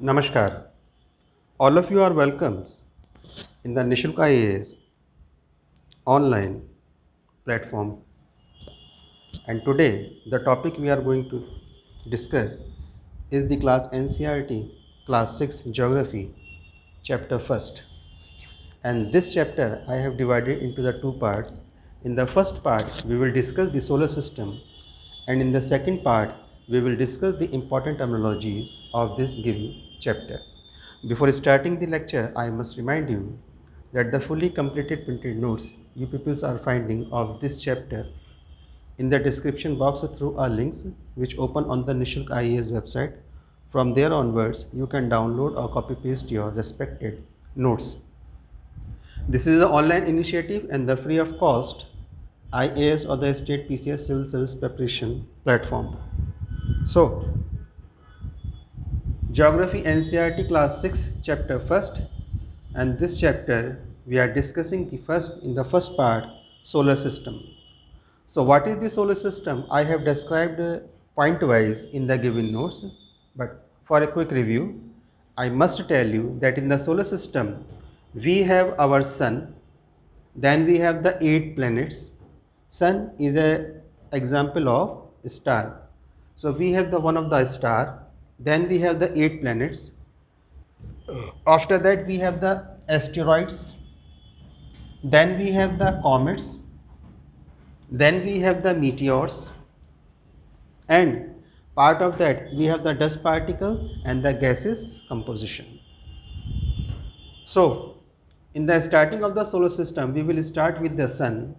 Namaskar. All of you are welcome in the Nishulk IAS online platform. And today, the topic we are going to discuss is the class NCRT, class 6 Geography, chapter 1st. And this chapter I have divided into the two parts. In the first part, we will discuss the solar system, and in the second part, we will discuss the important terminologies of this given chapter. Before starting the lecture, I must remind you that the fully completed printed notes you pupils are finding of this chapter in the description box through our links which open on the Nishulk IAS website. From there onwards, you can download or copy paste your respected notes. This is an online initiative and the free of cost IAS or the state PCS civil service preparation platform. So, Geography NCRT class 6 chapter 1st, and this chapter we are discussing the first part solar system. So what is the solar system? I have described point wise in the given notes, but for a quick review, I must tell you that in the solar system we have our sun, then we have the 8 planets. Sun is a example of star. So we have the one of the star, then we have the 8 planets. After that we have the asteroids, then we have the comets, then we have the meteors, and part of that we have the dust particles and the gases composition. So in the starting of the solar system we will start with the sun,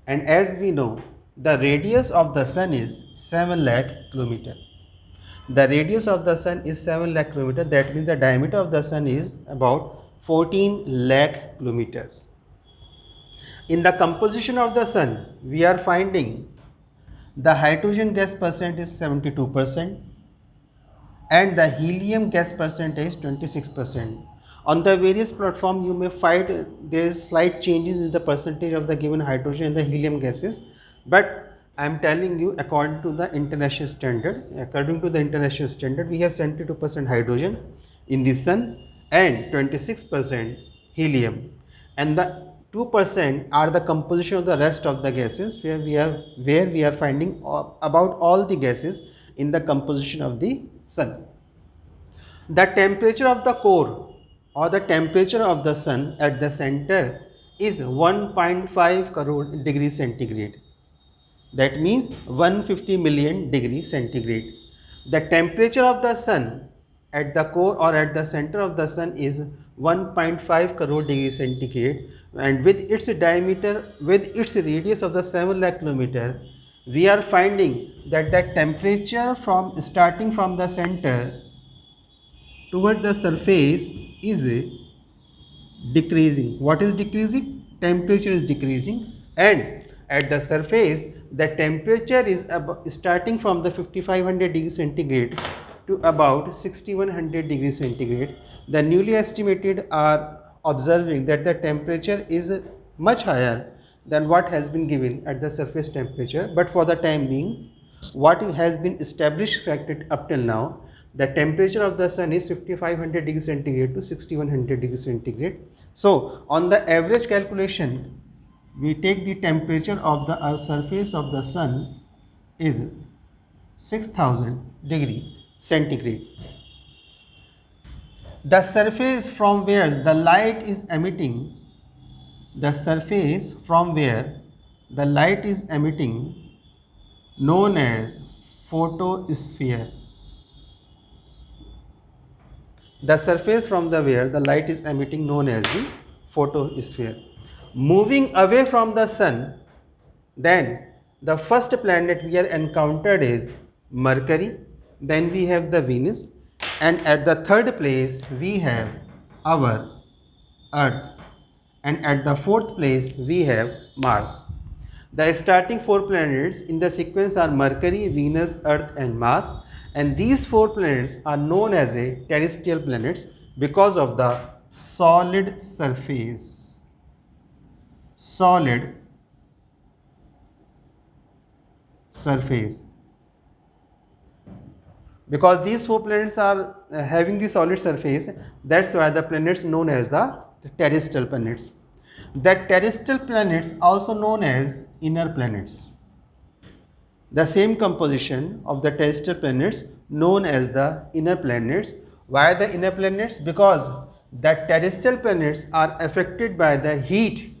and as we know the radius of the sun is 7 lakh kilometer. The radius of the sun is 7 lakh kilometer, that means the diameter of the sun is about 14 lakh kilometers. In the composition of the sun we are finding the hydrogen gas percent is 72% and the helium gas percentage 26%. On the various platform you may find there is slight changes in the percentage of the given hydrogen and the helium gases, but I am telling you according to the international standard. According to the international standard we have 72% hydrogen in the sun and 26% helium, and the 2% are the composition of the rest of the gases where we are finding about all the gases in the composition of the sun. The temperature of the core or the temperature of the sun at the center is 1.5 crore degrees centigrade. That means 150 million degrees centigrade. The temperature of the sun at the core or at the center of the sun is 1.5 crore degrees centigrade, and with its diameter, with its radius of the 7 lakh kilometer, we are finding that the temperature from starting from the center toward the surface is decreasing. What is decreasing? Temperature is decreasing, and at the surface the temperature is starting from the 5500 degrees centigrade to about 6100 degrees centigrade. The newly estimated are observing that the temperature is much higher than what has been given at the surface temperature, but for the time being what has been established fact up till now, the temperature of the sun is 5500 degrees centigrade to 6100 degrees centigrade. So on the average calculation we take the temperature of the surface of the sun is 6000 degree centigrade. The surface from where the light is emitting, the surface from where the light is emitting known as photosphere. The surface from the where the light is emitting known as the photosphere. Moving away from the sun, then the first planet we are encountered is Mercury, then we have the Venus, and at the third place we have our Earth, and at the fourth place we have Mars. The starting 4 planets in the sequence are Mercury, Venus, Earth and Mars, and these 4 planets are known as a terrestrial planets because of the solid surface. Solid surface. Because these four planets are having the solid surface, that's why the planets known as the terrestrial planets. The terrestrial planets also known as inner planets. The same composition of the terrestrial planets known as the inner planets. Why the inner planets? Because the terrestrial planets are affected by the heat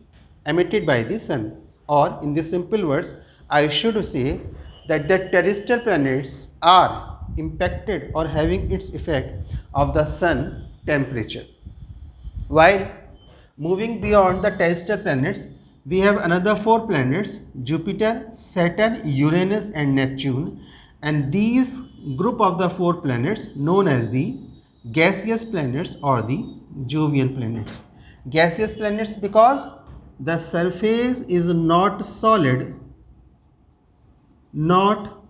emitted by the sun, or in the simple words I should say that the terrestrial planets are impacted or having its effect of the sun temperature. While moving beyond the terrestrial planets, we have another four planets: Jupiter, Saturn, Uranus and Neptune, and these group of the four planets known as the gaseous planets or the Jovian planets. Gaseous planets because the surface is not solid, not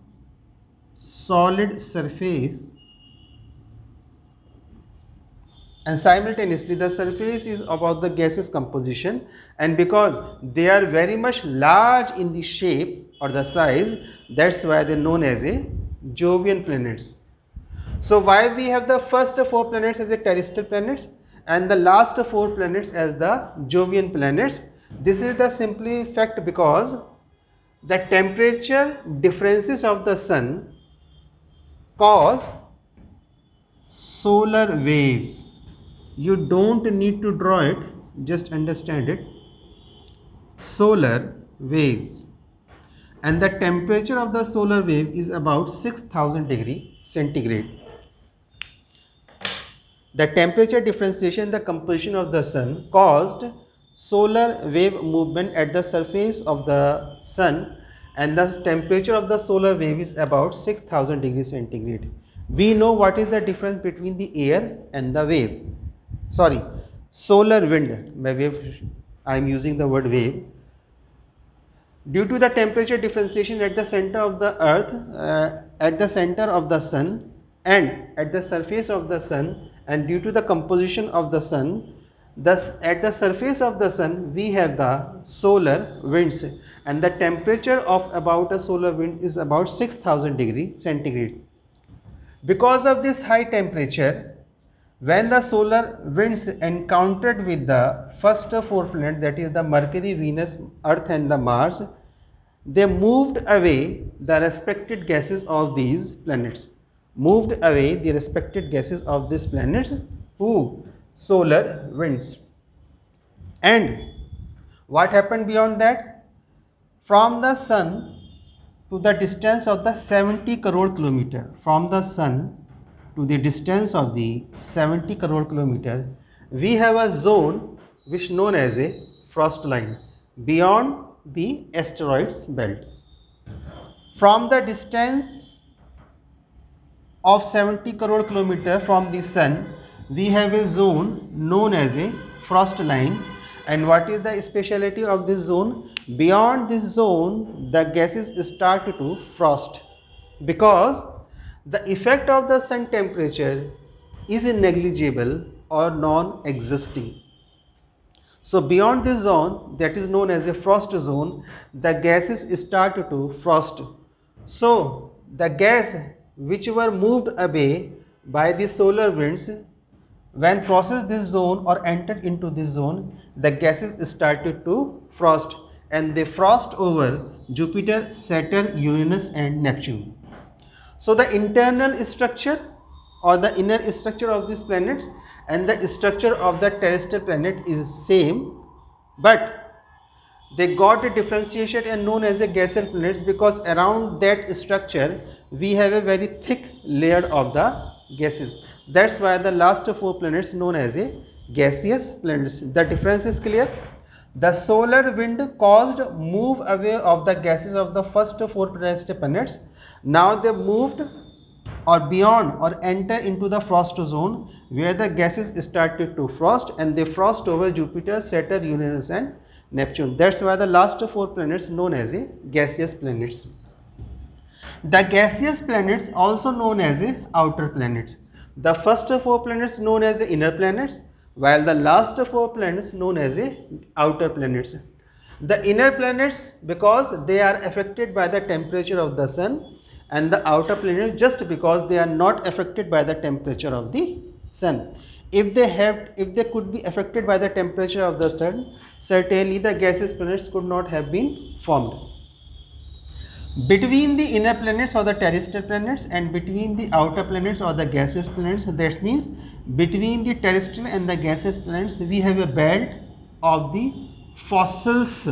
solid surface, and simultaneously the surface is about the gaseous composition, and because they are very much large in the shape or the size, that's why they're known as a Jovian planets. So why we have the first four planets as a terrestrial planets and the last four planets as the Jovian planets? This is the simply fact because the temperature differences of the sun cause solar waves. You don't need to draw it, just understand it. Solar waves, and the temperature of the solar wave is about 6000 degree centigrade. The temperature differentiation in the composition of the sun caused solar wave movement at the surface of the sun, and the temperature of the solar wave is about 6000 degrees centigrade. We know what is the difference between the air and the wave. Sorry, solar wind. By wave, I am using the word wave. Due to the temperature differentiation at the center of the earth, at the center of the sun, and at the surface of the sun, and due to the composition of the sun, thus at the surface of the sun we have the solar winds, and the temperature of about a solar wind is about 6000 degree centigrade. Because of this high temperature, when the solar winds encountered with the first four planets, that is the Mercury, Venus, Earth and the Mars, they moved away the respected gases of these planets. Moved away the respected gases of these planets, who? Solar winds. And what happened beyond that? From the sun to the distance of the 70 crore kilometer, from the sun to the distance of the 70 crore kilometer, we have a zone which known as a frost line beyond the asteroids belt. From the distance of 70 crore kilometer from the sun, we have a zone known as a frost line. And what is the speciality of this zone? Beyond this zone, the gases start to frost because the effect of the sun temperature is negligible or non-existing. So beyond this zone, that is known as a frost zone, the gases start to frost. So the gas which were moved away by the solar winds, when crossed this zone or entered into this zone, the gases started to frost, and they frost over Jupiter, Saturn, Uranus and Neptune. So the internal structure or the inner structure of these planets and the structure of the terrestrial planet is same, but they got a differentiation and known as a gaseous planets because around that structure we have a very thick layer of the gases. That's why the last four planets known as a gaseous planets. The difference is clear. The solar wind caused move away of the gases of the first four terrestrial planets. Now they moved or beyond or enter into the frost zone where the gases started to frost, and they frost over Jupiter, Saturn, Uranus and Neptune. That's why the last four planets known as a gaseous planets. The gaseous planets also known as a outer planets. The first four planets known as the inner planets, while the last four planets known as a outer planets. The inner planets because they are affected by the temperature of the sun, and the outer planets just because they are not affected by the temperature of the sun. If they could be affected by the temperature of the sun, certainly the gaseous planets could not have been formed. Between the inner planets or the terrestrial planets and between the outer planets or the gaseous planets, that means between the terrestrial and the gaseous planets, we have a belt of the fossils,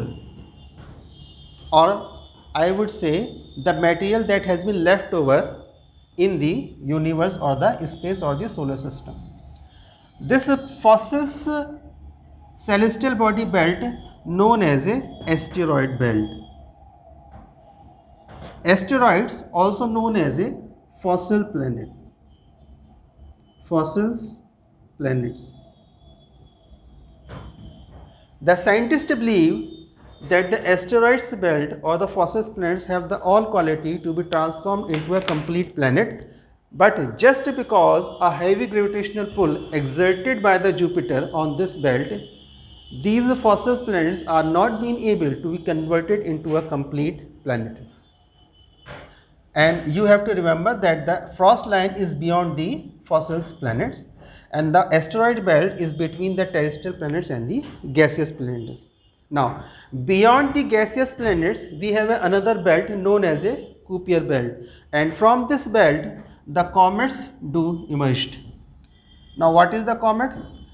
or I would say the material that has been left over in the universe or the space or the solar system. This fossils celestial body belt known as a asteroid belt. Asteroids also known as a fossil planet. Fossils planets. The scientists believe that the asteroids belt or the fossil planets have the all quality to be transformed into a complete planet, but just because a heavy gravitational pull exerted by the Jupiter on this belt, these fossil planets are not being able to be converted into a complete planet. And you have to remember that the frost line is beyond the fossil planets and the asteroid belt is between the terrestrial planets and the gaseous planets. Now, beyond the gaseous planets, we have another belt known as a Kuiper belt, and from this belt, the comets do emerged. Now, what is the comet?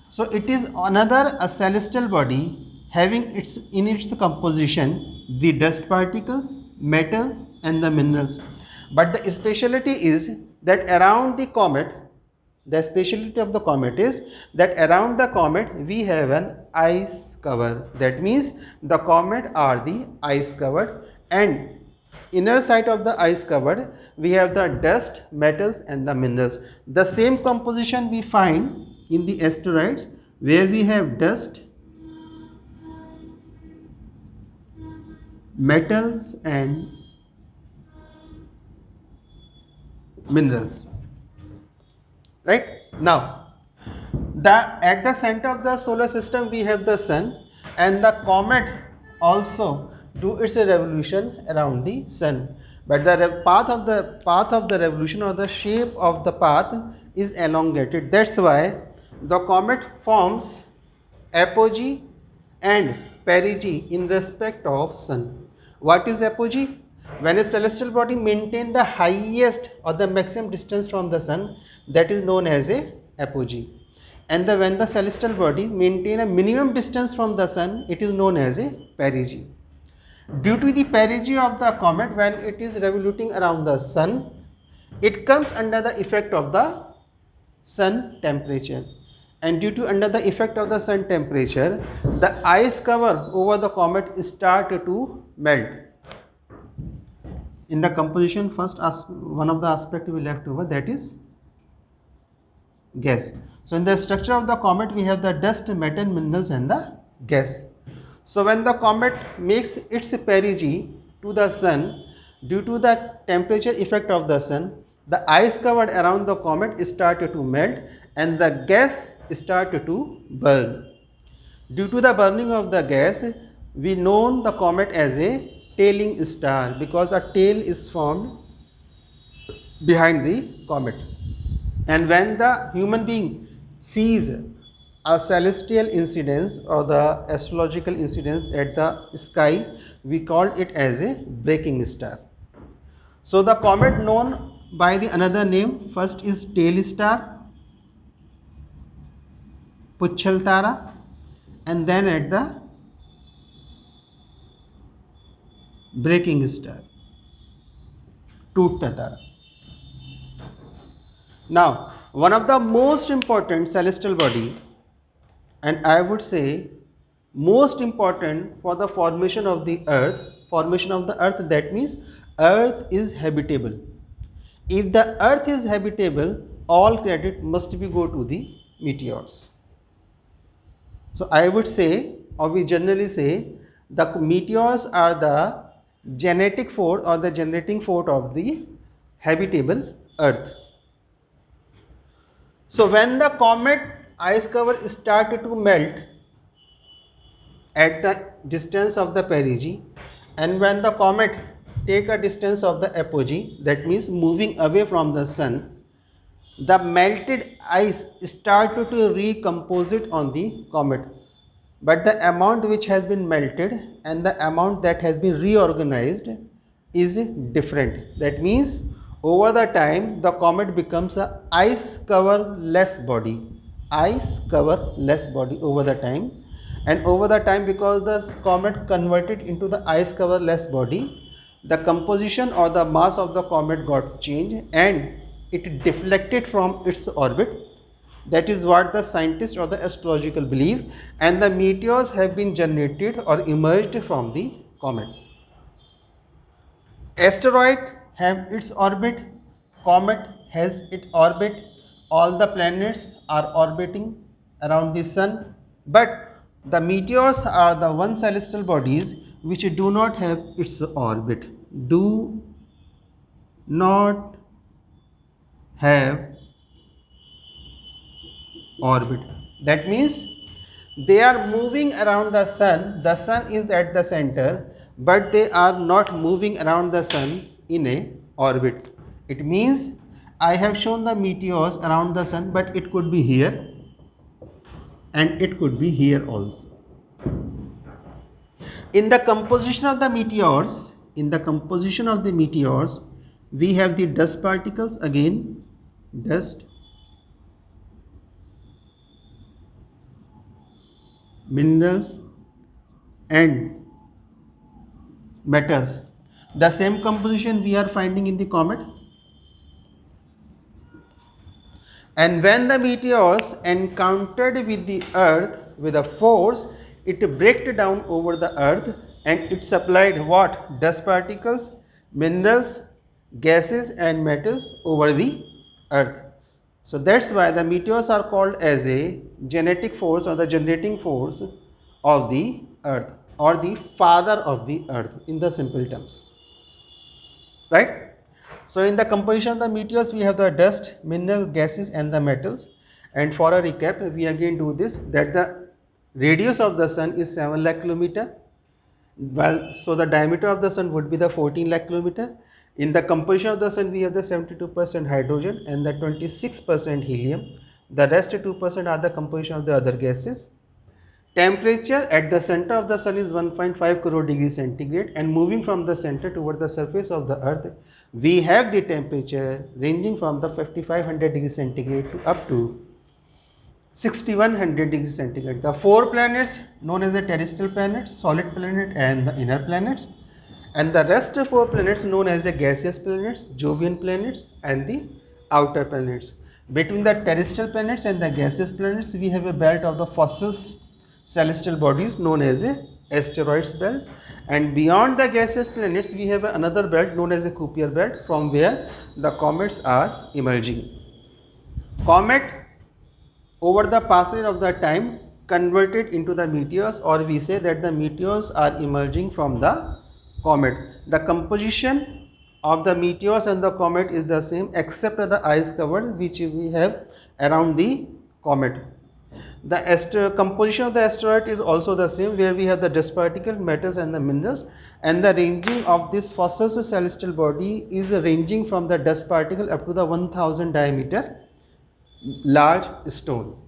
So, it is another a celestial body having in its composition the dust particles, metals, and the minerals. But the speciality is that around the comet, the speciality of the comet is that around the comet we have an ice cover. That means the comet are the ice covered, and inner side of the ice covered we have the dust, metals, and the minerals. The same composition we find in the asteroids where we have dust, metals, and minerals. Right? Now, at the center of the solar system we have the sun, and the comet also do its revolution around the sun. But the path of the revolution or the shape of the path is elongated. That's why the comet forms apogee and perigee in respect of sun. What is apogee? When a celestial body maintains the highest or the maximum distance from the sun, that is known as a apogee. And when the celestial body maintain a minimum distance from the sun, it is known as a perigee. Due to the perigee of the comet, when it is revoluting around the sun, it comes under the effect of the sun temperature. And due to under the effect of the sun temperature, the ice cover over the comet start to melt. In the composition, first one of the aspect we left over, that is gas. So in the structure of the comet we have the dust, metal, minerals, and the gas. So when the comet makes its perigee to the sun, due to the temperature effect of the sun, the ice covered around the comet started to melt and the gas started to burn. Due to the burning of the gas, we know the comet as a tailing star because a tail is formed behind the comet. And when the human being sees a celestial incidence or the astrological incidence at the sky, we call it as a breaking star. So the comet known by the another name, first is tail star, Puchal Tara, and then at the breaking star, Toota Tara. Now, one of the most important celestial body, and I would say most important for the formation of the earth, that means earth is habitable. If the earth is habitable, all credit must be go to the meteors. So I would say, or we generally say, the meteors are the genetic force or the generating force of the habitable earth. So when the comet ice cover started to melt at the distance of the perigee, and when the comet take a distance of the apogee, that means moving away from the sun, the melted ice started to recompose it on the comet. But the amount which has been melted and the amount that has been reorganized is different. That means over the time the comet becomes a ice cover less body, over the time. And over the time, because the comet converted into the ice cover less body, the composition or the mass of the comet got changed and it deflected from its orbit. That is what the scientists or the astrological believe, and the meteors have been generated or emerged from the comet. Asteroid have its orbit, comet has its orbit, all the planets are orbiting around the sun, but the meteors are the one celestial bodies which do not have its orbit, do not have orbit. That means they are moving around the sun is at the center, but they are not moving around the sun in a orbit. It means I have shown the meteors around the sun, but it could be here and it could be here also. In the composition of the meteors, we have the dust particles, again dust, minerals and metals. The same composition we are finding in the comet. And when the meteors encountered with the earth with a force, it broke down over the earth and it supplied what? Dust particles, minerals, gases and metals over the earth. So that's why the meteors are called as a genetic force or the generating force of the earth, or the father of the earth in the simple terms, right? So in the composition of the meteors we have the dust, mineral, gases and the metals. And for a recap, we again do this, that the radius of the sun is 7 lakh kilometer. Well, so the diameter of the sun would be the 14 lakh kilometer. In the composition of the sun, we have the 72% hydrogen and the 26% helium. The rest 2% are the composition of the other gases. Temperature at the center of the sun is 1.5 crore degrees centigrade, and moving from the center toward the surface of the earth, we have the temperature ranging from the 5500 degrees centigrade to up to 6100 degrees centigrade. The 4 planets known as the terrestrial planets, solid planet and the inner planets, and the rest 4 planets known as the gaseous planets, Jovian planets and the outer planets. Between the terrestrial planets and the gaseous planets, we have a belt of the fossils celestial bodies known as a asteroids belt, and beyond the gaseous planets we have another belt known as a Kuiper belt, from where the comets are emerging. Comet over the passage of the time converted into the meteors, or we say that the meteors are emerging from the comet. The composition of the meteors and the comet is the same except the ice cover which we have around the comet. The composition of the asteroid is also the same, where we have the dust particle, metals and the minerals, and the ranging of this fossil celestial body is ranging from the dust particle up to the 1000 diameter large stone.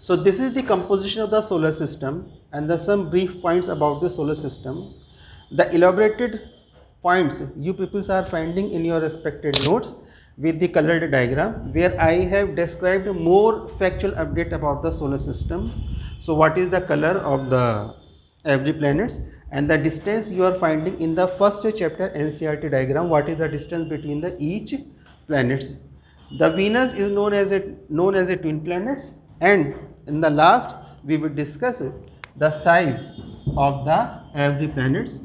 So this is the composition of the solar system, and some brief points about the solar system. The elaborated points you people are finding in your respected notes with the colored diagram, where I have described more factual update about the solar system. So what is the color of the every planets, and the distance you are finding in the first chapter NCERT diagram, what is the distance between the each planets. The Venus is known as a twin planets, and in the last we will discuss the size of the every planets.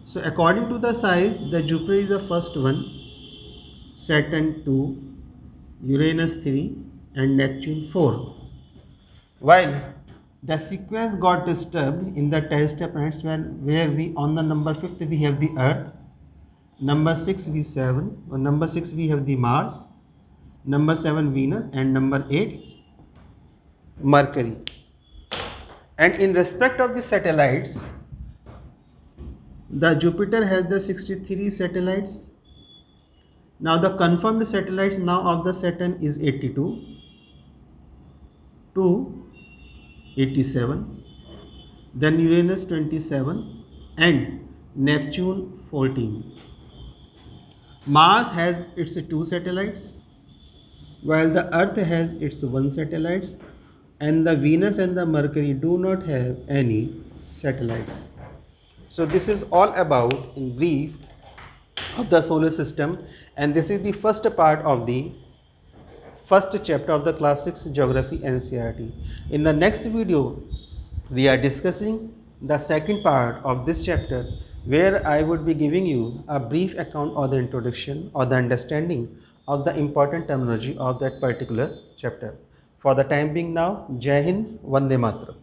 So according to the size, the Jupiter is the first one, Saturn 2, Uranus 3 and Neptune 4. While the sequence got disturbed in the terrestrial planets, where we on the number 5th we have the Earth, number 6 we have the Mars, number 7 Venus and number 8 Mercury. And in respect of the satellites, The Jupiter has the 63 satellites. Now the confirmed satellites now of the Saturn is 82 to 87, then Uranus 27 and Neptune 14. Mars has its two satellites while the Earth has its one satellite, and the Venus and the Mercury do not have any satellites. So this is all about in brief of the solar system, and this is the first part of the first chapter of the class 6 geography NCERT. In the next video we are discussing the second part of this chapter, where I would be giving you a brief account or the introduction or the understanding of the important terminology of that particular chapter. For the time being now, Jai Hind, Vande Mataram.